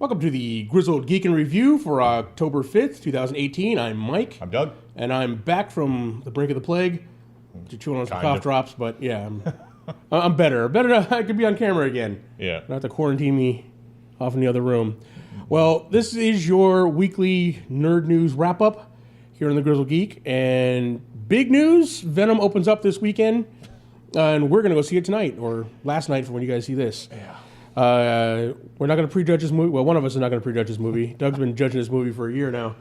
Welcome to the Grizzled Geek and Review for October 5th, 2018. I'm Mike. I'm Doug. And I'm back from the brink of the plague. Chewing on some cough drops, but yeah, I'm better. I could be on camera again. Yeah. Not to quarantine me off in the other room. Well, this is your weekly nerd news wrap-up here on the Grizzled Geek. And big news, Venom opens up this weekend. And we're going to go see it tonight, or last night for when you guys see this. Yeah. We're not going to prejudge this movie. Well, one of us is not going to prejudge this movie. Doug's been judging this movie for a year now.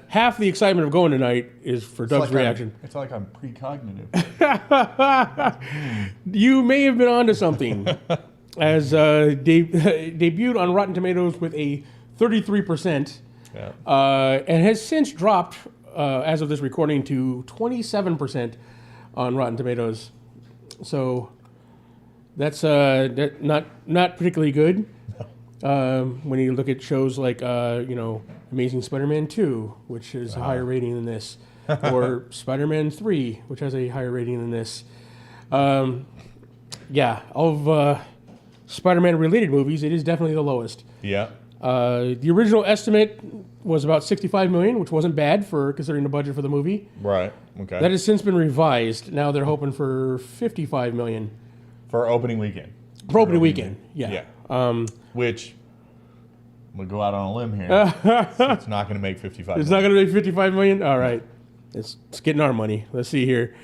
Half the excitement of going tonight is for Doug's reaction. It's like I'm precognitive. You may have been onto something, as debuted on Rotten Tomatoes with a 33%, and has since dropped, as of this recording, to 27% on Rotten Tomatoes. So that's not particularly good. When you look at shows like Amazing Spider-Man 2, which is a higher rating than this, or Spider-Man 3, which has a higher rating than this. All of Spider-Man related movies, it is definitely the lowest. Yeah. The original estimate was about $65 million, which wasn't bad for considering the budget for the movie. Right. Okay. That has since been revised. Now they're hoping for $55 million. For opening weekend. For opening weekend, yeah. Which, I'm going to go out on a limb here. It's not going to make $55 million. It's not going to make $55 million? All right. It's getting our money. Let's see here.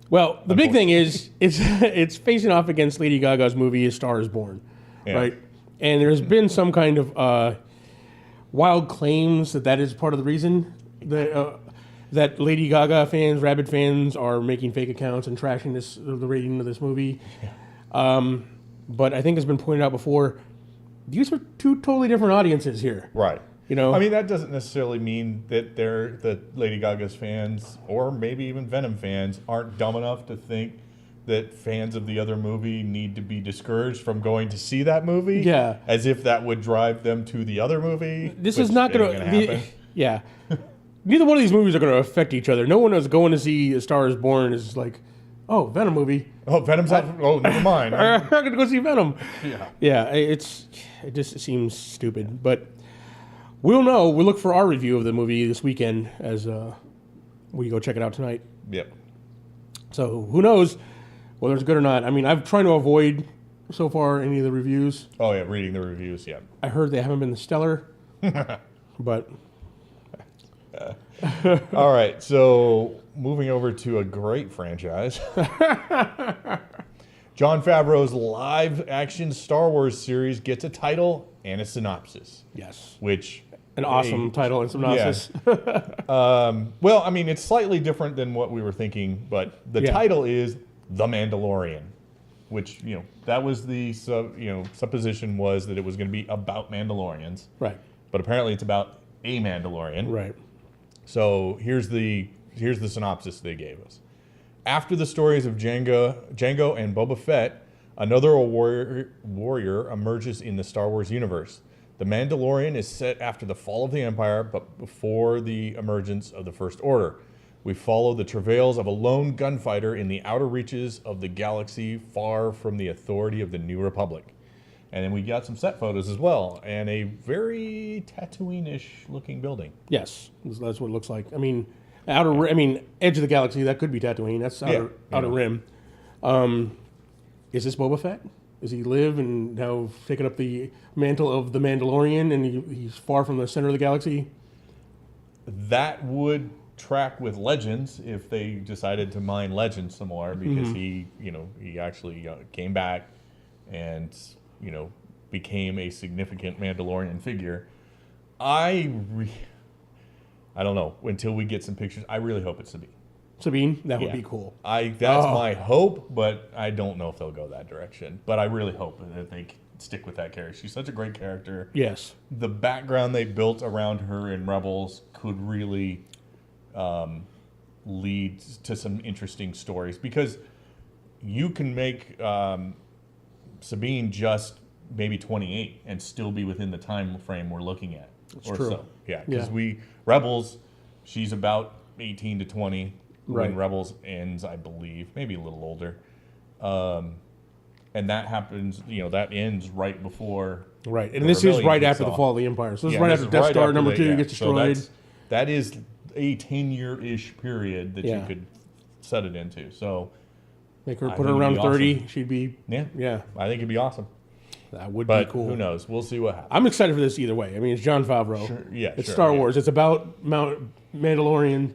Well, the big thing is it's facing off against Lady Gaga's movie A Star is Born, right? And there's been some kind of wild claims that is part of the reason that Lady Gaga fans, rabid fans, are making fake accounts and trashing the rating of this movie. Yeah. But I think it's been pointed out before, these are two totally different audiences here. Right. I mean, that doesn't necessarily mean that Lady Gaga's fans, or maybe even Venom fans, aren't dumb enough to think that fans of the other movie need to be discouraged from going to see that movie. Yeah. As if that would drive them to the other movie. This is not going to happen. Yeah. Neither one of these movies are going to affect each other. No one is going to see A Star is Born is like, oh, Venom movie. Oh, Venom's out. Oh, never mind. I'm going to go see Venom. Yeah. Yeah, it just seems stupid. But we'll know. We'll look for our review of the movie this weekend as we go check it out tonight. Yep. So who knows whether it's good or not. I mean, I've tried to avoid so far any of the reviews. Oh, yeah, reading the reviews, yeah. I heard they haven't been stellar, but... All right, so moving over to a great franchise. Jon Favreau's live-action Star Wars series gets a title and a synopsis. Yes. Which... An awesome title and synopsis. Yeah. Well, I mean, it's slightly different than what we were thinking, but the title is The Mandalorian, which, that was the supposition was that it was going to be about Mandalorians. Right. But apparently it's about a Mandalorian. Right. So here's the synopsis they gave us. After the stories of Django and Boba Fett, another warrior emerges in the Star Wars universe. The Mandalorian is set after the fall of the Empire, but before the emergence of the First Order. We follow the travails of a lone gunfighter in the outer reaches of the galaxy, far from the authority of the New Republic. And then we got some set photos as well, and a very Tatooine-ish looking building. Yes, that's what it looks like. I mean, edge of the galaxy, that could be Tatooine. That's outer rim. Is this Boba Fett? Does he live and now taken up the mantle of the Mandalorian, and he's far from the center of the galaxy? That would track with Legends if they decided to mine Legends some more, because he actually came back and became a significant Mandalorian figure. I don't know, until we get some pictures. I really hope it's Sabine. Sabine? That would be cool. That's my hope, but I don't know if they'll go that direction. But I really hope that they stick with that character. She's such a great character. Yes. The background they built around her in Rebels could really lead to some interesting stories, because you can make Sabine just maybe 28 and still be within the time frame we're looking at. That's true. So. Yeah, because Rebels, she's about 18 to 20 when Rebels ends, I believe, maybe a little older. And that happens, that ends right before Right, and this is right after the fall of the Empire. So this is right after Death Star number 2 gets destroyed. So that is a 10-year-ish period that you could set it into. So put her around 30. Awesome. She'd be yeah. I think it'd be awesome. That would be cool. Who knows? We'll see what happens. I'm excited for this either way. I mean, it's Jon Favreau. Sure. It's Star Wars. It's about Mandalorian.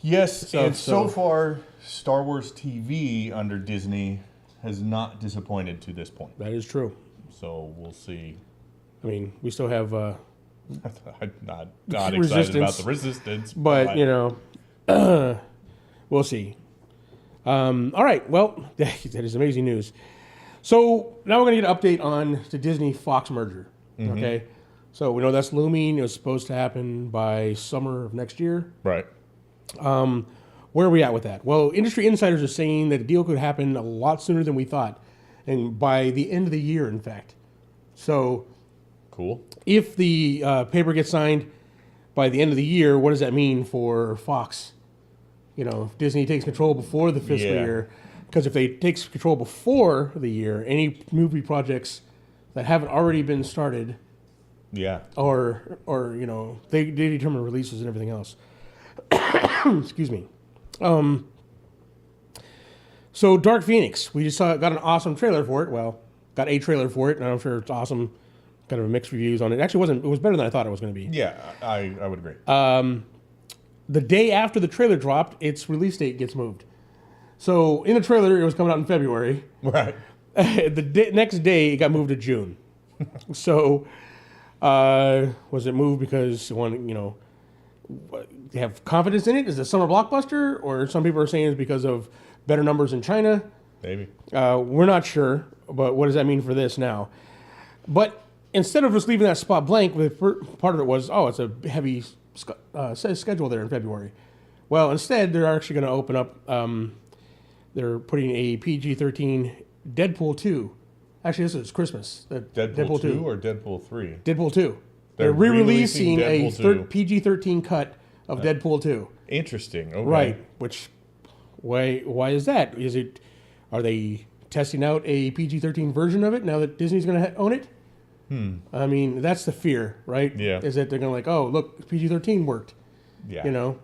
Yes, and so far, Star Wars TV under Disney has not disappointed to this point. That is true. So we'll see. I mean, we still have not excited about the Resistance, but you know, we'll see. All right, well, that is amazing news. So now we're going to get an update on the Disney-Fox merger. Mm-hmm. Okay, so we know that's looming. It was supposed to happen by summer of next year. Right. Where are we at with that? Well, industry insiders are saying that the deal could happen a lot sooner than we thought, and by the end of the year, in fact. So, cool. If the paper gets signed by the end of the year, what does that mean for Fox? You know, if Disney takes control before the fiscal year, because if they take control before the year, any movie projects that haven't already been started, or you know, they determine releases and everything else. Excuse me. So Dark Phoenix, we just got an awesome trailer for it. Well, got a trailer for it, and I'm sure it's awesome. Kind of mixed reviews on it. Actually, wasn't. It was better than I thought it was going to be. Yeah, I would agree. The day after the trailer dropped, its release date gets moved. So in the trailer, it was coming out in February. Right. Next day, it got moved to June. So was it moved because they have confidence in it? Is it a summer blockbuster, or some people are saying it's because of better numbers in China? Maybe. We're not sure, but what does that mean for this now? But instead of just leaving that spot blank, part of it was, it's a heavy schedule there in February. Well, instead, they're actually going to open up, they're putting a PG-13 Deadpool 2. Actually, this is Christmas. Deadpool 2 or Deadpool 3? Deadpool 2. They're re-releasing a PG-13 cut of Deadpool 2. Interesting. Okay. Right. Which, why is that? Are they testing out a PG-13 version of it now that Disney's going to own it? I mean, that's the fear, right? Yeah. Is that they're going to look, PG-13 worked. Yeah. You know?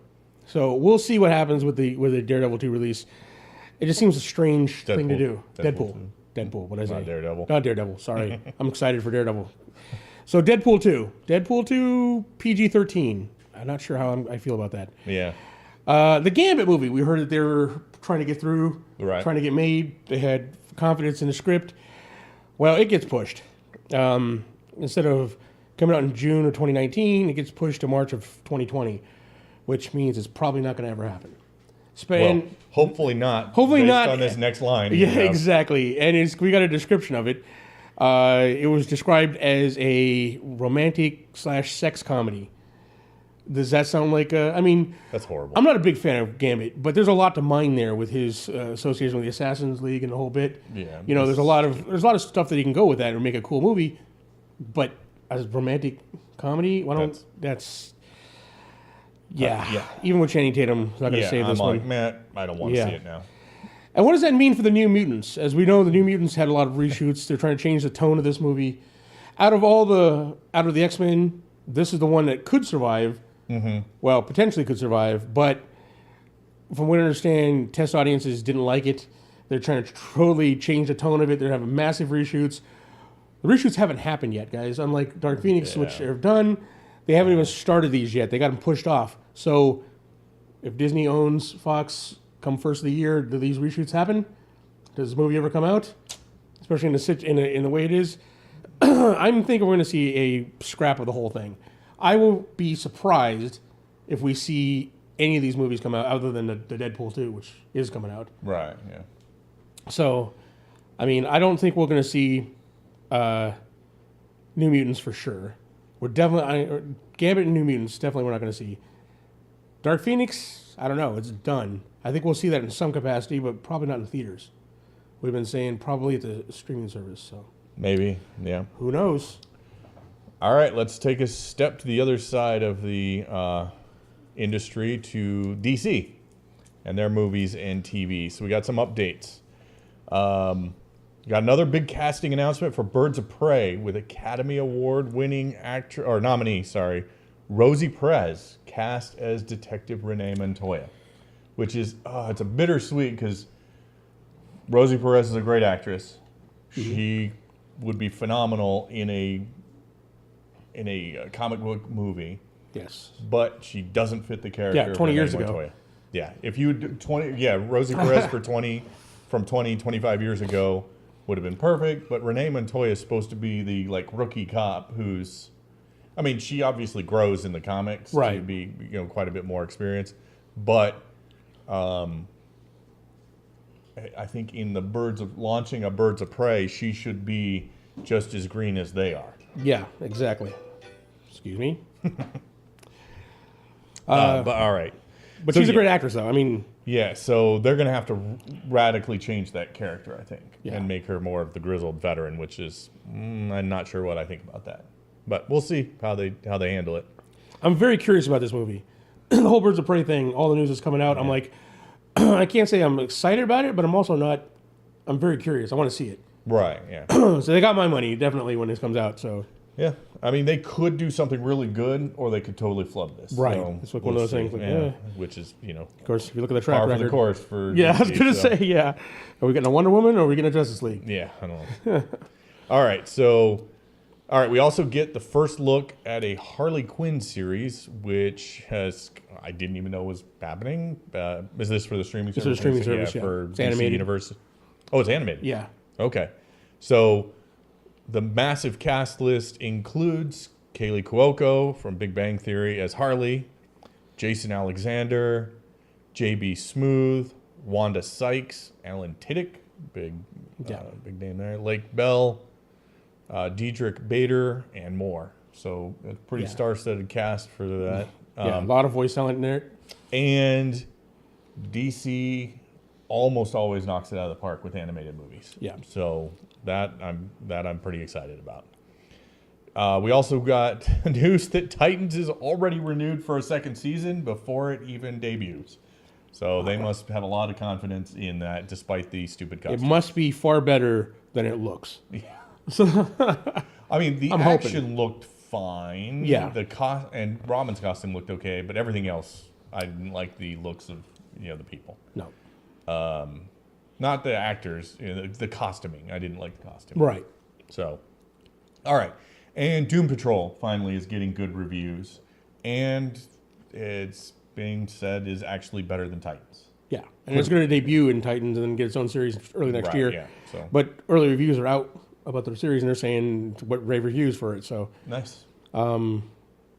So we'll see what happens with the Daredevil 2 release. It just seems a strange thing to do. Deadpool. What did I say? Not Daredevil. Not Daredevil. Sorry. I'm excited for Daredevil. So Deadpool 2. Deadpool 2 PG-13. I'm not sure how I feel about that. Yeah. The Gambit movie. We heard that they were trying to get through, trying to get made. They had confidence in the script. Well, it gets pushed. Instead of coming out in June of 2019, it gets pushed to March of 2020, which means it's probably not going to ever happen. Well, hopefully not. Hopefully not on this next line. Yeah, exactly. And we got a description of it. It was described as a romantic/sex comedy. Does that sound like I mean, that's horrible. I'm not a big fan of Gambit, but there's a lot to mine there with his association with the Assassin's League and the whole bit. Yeah. You know, there's a lot of stuff that you can go with that and make a cool movie. But as romantic comedy, yeah. Even with Channing Tatum, it's not going to save this one. Matt, I don't want to see it now. And what does that mean for the New Mutants? As we know, the New Mutants had a lot of reshoots. They're trying to change the tone of this movie. Out of the X-Men, this is the one that could survive. Mm-hmm. Well, potentially could survive, but from what I understand, test audiences didn't like it. They're trying to totally change the tone of it. They're having massive reshoots. The reshoots haven't happened yet, guys. Unlike Dark Phoenix, which they've done, they haven't even started these yet. They got them pushed off. So if Disney owns Fox come first of the year, do these reshoots happen? Does this movie ever come out? Especially in the way it is. I'm thinking we're going to see a scrap of the whole thing. I will be surprised if we see any of these movies come out other than the Deadpool 2, which is coming out. Right, yeah. So, I mean, I don't think we're going to see New Mutants for sure. We're definitely... Gambit and New Mutants, definitely we're not going to see. Dark Phoenix, I don't know. It's done. I think we'll see that in some capacity, but probably not in theaters. We've been saying probably at the streaming service, so... Maybe, yeah. Who knows? All right, let's take a step to the other side of the industry to DC and their movies and TV. So we got some updates. Got another big casting announcement for Birds of Prey with Academy Award winning nominee, Rosie Perez, cast as Detective Renee Montoya, which is it's a bittersweet because Rosie Perez is a great actress. Mm-hmm. She would be phenomenal in a comic book movie. Yes, but she doesn't fit the character. Yeah, 20 of years Montoya. ago. Yeah, if you would Rosie Perez from 25 years ago would have been perfect. But Renee Montoya is supposed to be the rookie cop who's, I mean, she obviously grows in the comics right. to be quite a bit more experienced, but I think in launching a Birds of Prey, she should be just as green as they are. Yeah, exactly. Excuse me. But all right. But she's a great actress, though. I mean... Yeah, so they're going to have to radically change that character, I think, yeah. and make her more of the grizzled veteran, which is... I'm not sure what I think about that. But we'll see how they handle it. I'm very curious about this movie. The whole Birds of Prey thing, all the news is coming out. Yeah. I'm like... I can't say I'm excited about it, but I'm also not... I'm very curious. I want to see it. Right, yeah. So they got my money, definitely, when this comes out, so... Yeah, I mean, they could do something really good, or they could totally flub this. Right, so it's like one of those things. Like, which is, Of course, if you look at the track record. Par for the course for... Yeah, I was going to say, yeah. Are we getting a Wonder Woman, or are we getting a Justice League? Yeah, I don't know. All right, we also get the first look at a Harley Quinn series, which I didn't even know was happening. Is this for the streaming service? It's for the streaming service, yeah. For it's DC animated. Universe. Oh, it's animated? Yeah. Okay. So... the massive cast list includes Kaylee Cuoco from Big Bang Theory as Harley, Jason Alexander, J.B. Smoove, Wanda Sykes, Alan Tiddick, big name there, Lake Bell, Diedrich Bader, and more. So a pretty star-studded cast for that. A lot of voice talent in there. And DC almost always knocks it out of the park with animated movies. Yeah. So that I'm pretty excited about. We also got news that Titans is already renewed for a second season before it even debuts. So they must have a lot of confidence in that, despite the stupid costumes. It must be far better than it looks. Yeah. I mean, the action looked fine. Yeah. And Robin's costume looked okay, but everything else, I didn't like the looks of the people. No. Not the actors, the costuming. I didn't like the costuming. Right. So, all right. And Doom Patrol finally is getting good reviews. And it's being said is actually better than Titans. Yeah. And it's going to debut in Titans and then get its own series early next year. Yeah. So. But early reviews are out about the series, and they're saying what rave reviews for it. So nice.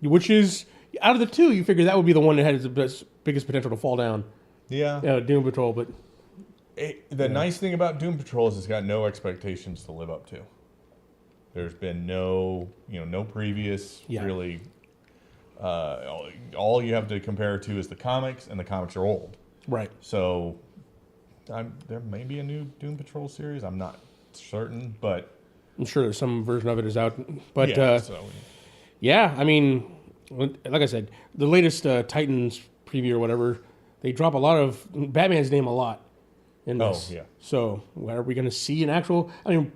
Which is, out of the two, you figure that would be the one that had the biggest potential to fall down. Yeah. Doom Patrol, but... The nice thing about Doom Patrol is it's got no expectations to live up to. There's been no previous really. All you have to compare it to is the comics, and the comics are old. Right. So, there may be a new Doom Patrol series. I'm not certain, but I'm sure there's some version of it is out. But I mean, like I said, the latest Titans preview or whatever, they drop a lot of Batman's name a lot. In this. Oh, yeah. So, are we going to see an actual... I mean,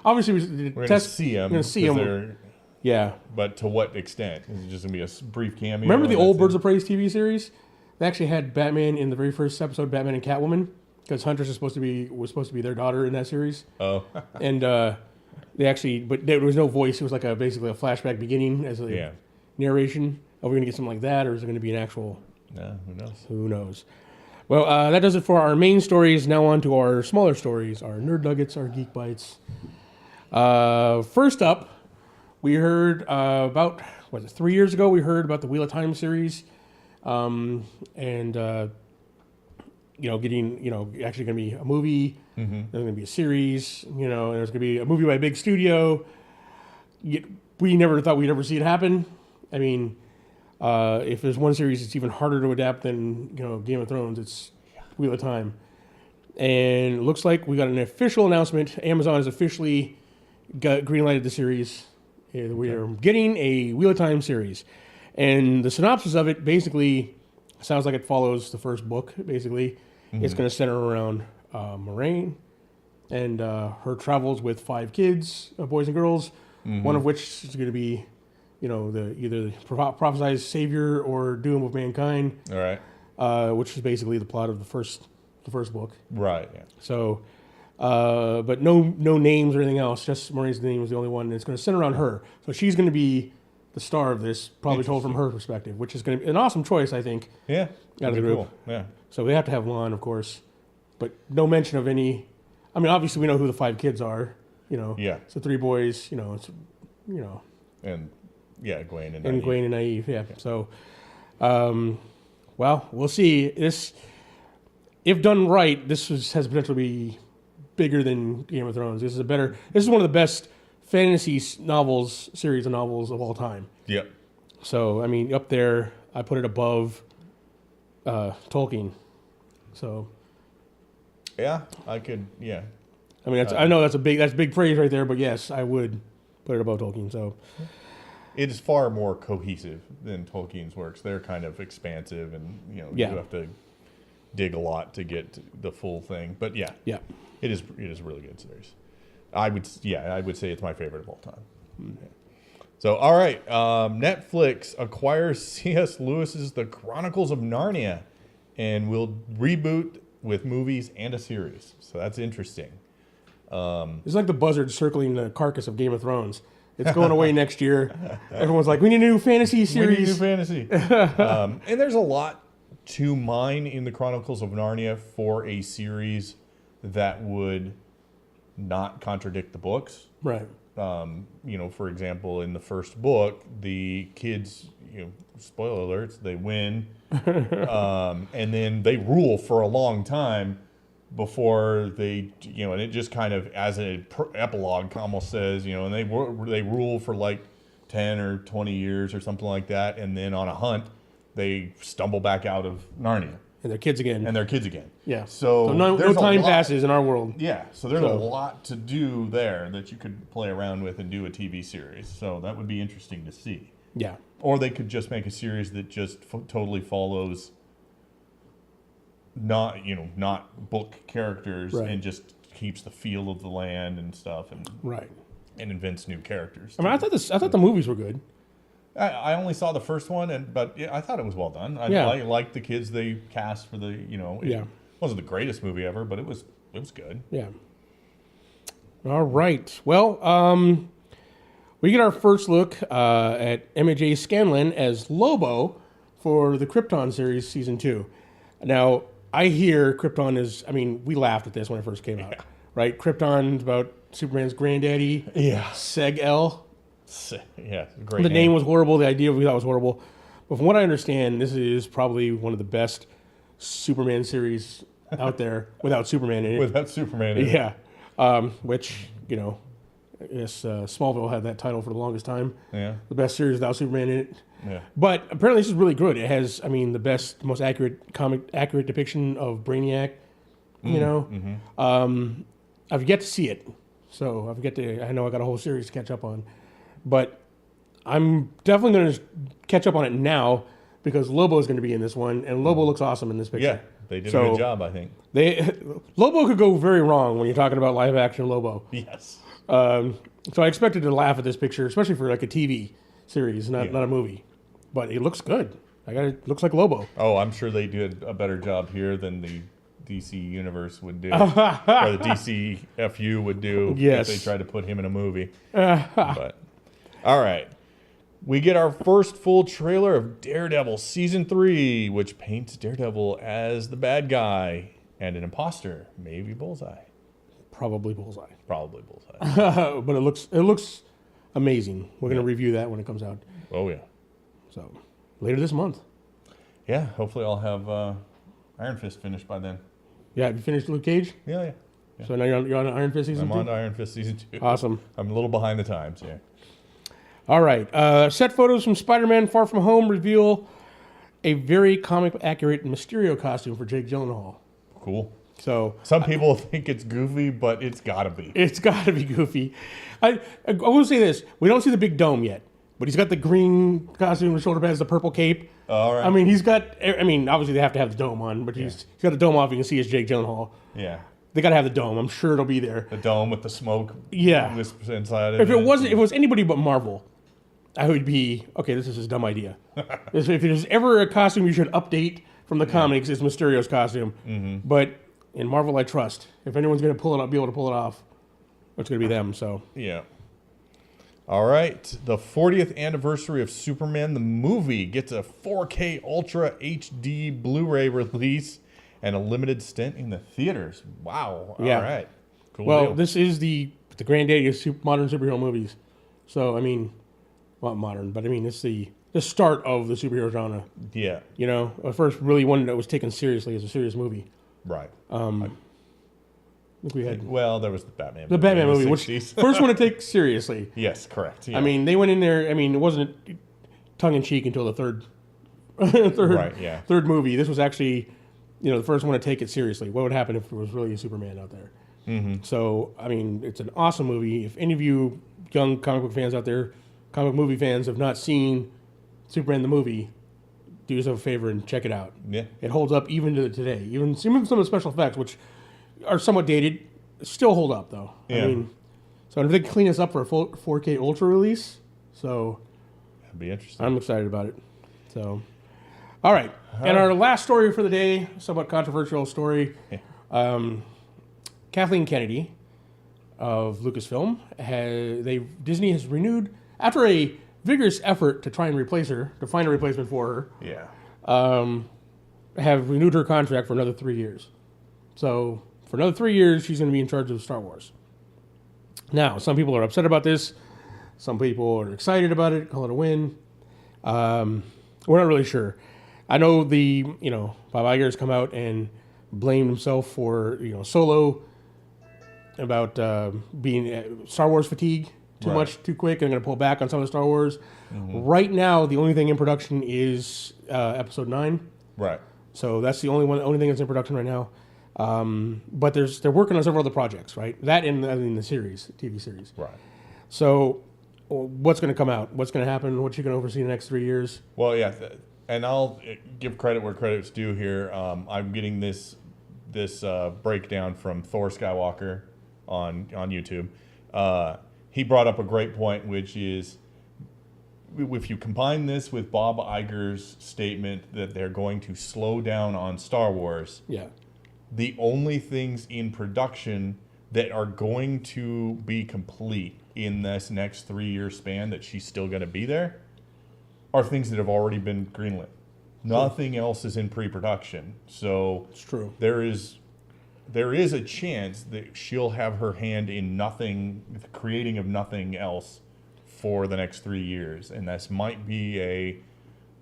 obviously, we're going to see him. We're going to see him. Yeah. But to what extent? Is it just going to be a brief cameo? Remember the old Birds of Prey TV series? They actually had Batman in the very first episode, Batman and Catwoman, because Huntress was supposed to be their daughter in that series. Oh. And they actually... But there was no voice. It was like basically a flashback beginning as a narration. Are we going to get something like that, or is it going to be an actual... No, who knows? Who knows? Well, that does it for our main stories. Now on to our smaller stories, our Nerd Nuggets, our Geek Bites. First up, we heard about, 3 years ago, we heard about the Wheel of Time series. Getting, actually going to be a movie. Mm-hmm. There's going to be a series, and there's going to be a movie by a big studio. We never thought we'd ever see it happen. I mean... if there's one series that's even harder to adapt than Game of Thrones, it's Wheel of Time. And it looks like we got an official announcement. Amazon has officially greenlighted the series. We are getting a Wheel of Time series. And the synopsis of it basically sounds like it follows the first book, basically. Mm-hmm. It's going to center around Moiraine and her travels with 5 kids, boys and girls, one of which is going to be, either the prophesized savior or doom of mankind. All right. Which is basically the plot of the first book. Right. Yeah. So, but no names or anything else. Just Maureen's name is the only one, and it's going to center around her. So she's going to be the star of this, probably told from her perspective, which is going to be an awesome choice, I think. Yeah. Out of the group. Cool. Yeah. So we have to have Lon, of course, but no mention of any. I mean, obviously we know who the 5 kids are. Yeah. So 3 boys. And yeah, Gwen and Naive. Gwen and Naive. Yeah. So, well, we'll see. This, if done right, has potential to be bigger than Game of Thrones. This is one of the best fantasy series of novels of all time. Yep. So, I mean, up there, I put it above Tolkien. So. Yeah, I could. Yeah. I mean, I know that's big praise right there, but yes, I would put it above Tolkien. So. It is far more cohesive than Tolkien's works. They're kind of expansive, and you have to dig a lot to get the full thing. But yeah, it is a really good series. I would say it's my favorite of all time. Yeah. So all right, Netflix acquires C.S. Lewis's The Chronicles of Narnia, and will reboot with movies and a series. So that's interesting. It's like the buzzard circling the carcass of Game of Thrones. It's going away next year. Everyone's like, we need a new fantasy series. We need a new fantasy. And there's a lot to mine in the Chronicles of Narnia for a series that would not contradict the books. Right. For example, in the first book, the kids, spoiler alerts, they win. And then they rule for a long time before they, and it just kind of, as an epilogue almost says, and they rule for like 10 or 20 years or something like that, and then on a hunt, they stumble back out of Narnia. And they're kids again. Yeah. So no time passes in our world. Yeah. So there's a lot to do there that you could play around with and do a TV series. So that would be interesting to see. Yeah. Or they could just make a series that just totally follows not book characters, right, and just keeps the feel of the land and stuff, and right, and invents new characters. I mean, I thought the movies were good. I only saw the first one, but I thought it was well done. I liked the kids they cast for the it wasn't the greatest movie ever, but it was good. Yeah. All right. Well, we get our first look at M.A.J. Scanlon as Lobo for the Krypton series season 2. Now, I hear Krypton is, we laughed at this when it first came out, right? Krypton's about Superman's granddaddy. Yeah. Seg-El. Yeah, great The name was horrible. The idea we thought was horrible. But from what I understand, this is probably one of the best Superman series out there without Superman in it. Without Superman in it. Yeah. Which, I guess Smallville had that title for the longest time. Yeah. The best series without Superman in it. Yeah. But apparently this is really good. It has, the best, most accurate depiction of Brainiac, Mm-hmm. I've yet to see it. So I know I got a whole series to catch up on. But I'm definitely going to catch up on it now because Lobo is going to be in this one, and Lobo looks awesome in this picture. Yeah, they did a good job, I think. Lobo could go very wrong when you're talking about live action Lobo. Yes. So I expected to laugh at this picture, especially for like a TV series, not a movie. But it looks good. It looks like Lobo. Oh, I'm sure they did a better job here than the DC Universe would do, or the DCFU would do if they tried to put him in a movie. But all right, we get our first full trailer of Daredevil Season 3, which paints Daredevil as the bad guy and an imposter, maybe Bullseye. Probably Bullseye. But it looks amazing. We're going to review that when it comes out. Oh, yeah. So, later this month. Yeah, hopefully I'll have Iron Fist finished by then. Yeah, have you finished Luke Cage? Yeah. So now you're on Iron Fist Season 2? I'm on Iron Fist Season 2. Awesome. I'm a little behind the times, yeah. All right. Set photos from SpiderMan Far From Home reveal a very comic-accurate Mysterio costume for Jake Gyllenhaal. Cool. So some people think it's goofy, but it's got to be. It's got to be goofy. I will say this. We don't see the big dome yet, but he's got the green costume, the shoulder pads, the purple cape. All right. He's got, obviously they have to have the dome on, but he's got the dome off. You can see it's Jake Gyllenhaal. Yeah. They got to have the dome. I'm sure it'll be there. The dome with the smoke. Yeah. Inside of If it was anybody but Marvel, I would be, okay, this is his dumb idea. If there's ever a costume you should update from the comics, it's Mysterio's costume. Mm-hmm. But in Marvel, I trust. If anyone's going to pull it up, be able to pull it off, it's going to be them. So yeah. All right. The 40th anniversary of Superman the movie gets a 4K Ultra HD Blu-ray release and a limited stint in the theaters. Wow. All right. Cool. Well, deal. this is the granddaddy of modern superhero movies. So I mean, not modern, but I mean it's the start of the superhero genre. Yeah. You know, the first really one that was taken seriously as a serious movie. Right. I think we had. Well, there was the Batman movie. The Batman movie, in the which 60s. first one to take seriously. Yes, correct. Yeah. I mean, they went in there. I mean, it wasn't tongue in cheek until the third movie. This was actually, the first one to take it seriously. What would happen if there was really a Superman out there? Mm-hmm. So, I mean, it's an awesome movie. If any of you young comic book fans out there, comic movie fans, have not seen Superman the movie, do yourself a favor and check it out. Yeah. It holds up even to today. Even some of the special effects, which are somewhat dated, still hold up, though. Yeah. I mean, so if they clean this up for a full 4K Ultra release, so That'd be interesting. I'm excited about it. So, all right. And our last story for the day, somewhat controversial story. Kathleen Kennedy of Lucasfilm, Disney has renewed, after a vigorous effort to try and replace her, to find a replacement for her. Yeah. Have renewed her contract for another 3 years. So for another 3 years, she's going to be in charge of Star Wars. Now, some people are upset about this. Some people are excited about it, call it a win. We're not really sure. I know Bob Iger has come out and blamed himself for, Solo, about being Star Wars fatigue, too much, too quick. I'm going to pull back on some of the Star Wars. Mm-hmm. Right now, the only thing in production is Episode 9. Right. So that's the only thing that's in production right now. But they're working on several other projects, right? That in the TV series. Right. So what's going to come out? What's going to happen? What's she going to oversee in the next 3 years? Well, yeah, and I'll give credit where credit's due here. I'm getting this breakdown from Thor Skywalker on YouTube. He brought up a great point, which is if you combine this with Bob Iger's statement that they're going to slow down on Star Wars, the only things in production that are going to be complete in this next 3 year span that she's still going to be there are things that have already been greenlit. Nothing else is in pre-production. So it's true. There is a chance that she'll have her hand in nothing, the creating of nothing else for the next 3 years. And this might be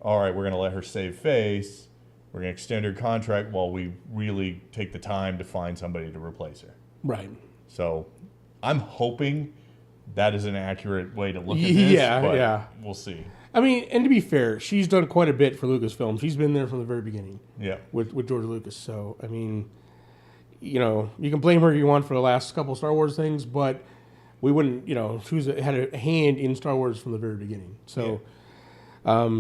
all right, we're going to let her save face. We're going to extend her contract while we really take the time to find somebody to replace her. Right. So I'm hoping that is an accurate way to look at this. But we'll see. I mean, and to be fair, she's done quite a bit for Lucasfilm. She's been there from the very beginning. Yeah. With George Lucas. So, I mean, you can blame her if you want for the last couple Star Wars things, but we wouldn't, she had a hand in Star Wars from the very beginning. So,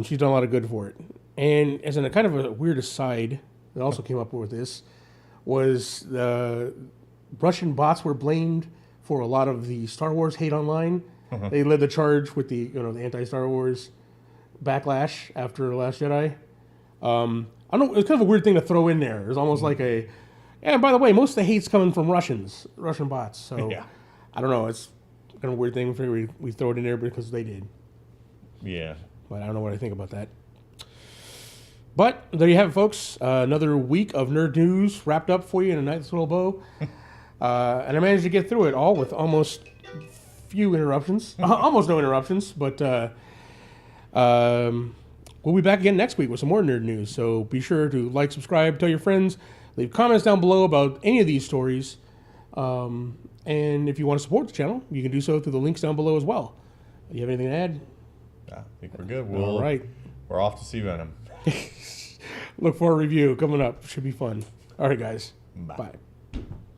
she's done a lot of good for it. And as in a kind of a weird aside that also came up with this was the Russian bots were blamed for a lot of the Star Wars hate online. Uh-huh. They led the charge with the the anti-Star Wars backlash after The Last Jedi. I don't know. It's kind of a weird thing to throw in there. It's almost like and by the way, most of the hate's coming from Russian bots. So I don't know. It's kind of a weird thing. We throw it in there because they did. Yeah. But I don't know what I think about that. But there you have it, folks. Another week of nerd news wrapped up for you in a nice little bow. And I managed to get through it all with almost few interruptions. Almost no interruptions. But we'll be back again next week with some more nerd news. So be sure to like, subscribe, tell your friends, leave comments down below about any of these stories. And if you want to support the channel, you can do so through the links down below as well. Do you have anything to add? I think we're good. All right. We're off to see Venom. Look for a review coming up. Should be fun. All right, guys. Bye. Bye.